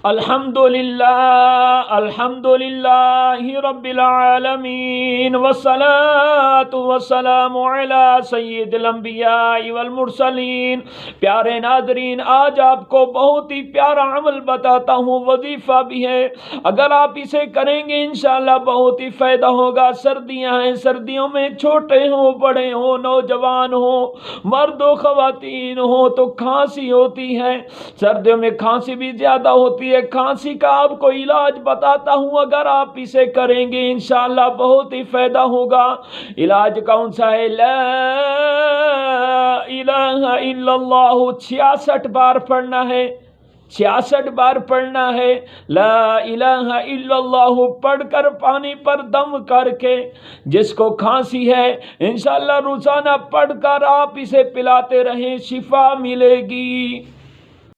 अल्हम्दुलिल्लाह अल्हम्दुलिल्लाहि रब्बिल आलमीन वस्सलातु वस्सलामु अला सय्यिदिल अंबिया वल मुरसलीन। प्यारे नाज़रीन, आज आपको बहुत ही प्यारा अमल बताता हूँ, वजीफ़ा भी है। अगर आप इसे करेंगे इंशाअल्लाह बहुत ही फ़ायदा होगा। सर्दियाँ हैं, सर्दियों में छोटे हो बड़े हो नौजवान हो मर्द हो ख़वातीन हो तो खांसी होती है। सर्दियों में खांसी भी ज़्यादा होती है। खांसी का आपको इलाज बताता हूँ, अगर आप इसे करेंगे इंशाअल्लाह बहुत ही फायदा होगा। इलाज कौन सा है? ला इलाहा इल्लल्लाह 66 बार पढ़ना है, 66 बार पढ़ना है। ला इलाहा इल्लल्लाह पढ़कर पानी पर दम करके जिसको खांसी है इंशाअल्लाह रोजाना पढ़कर आप इसे पिलाते रहें, शिफा मिलेगी।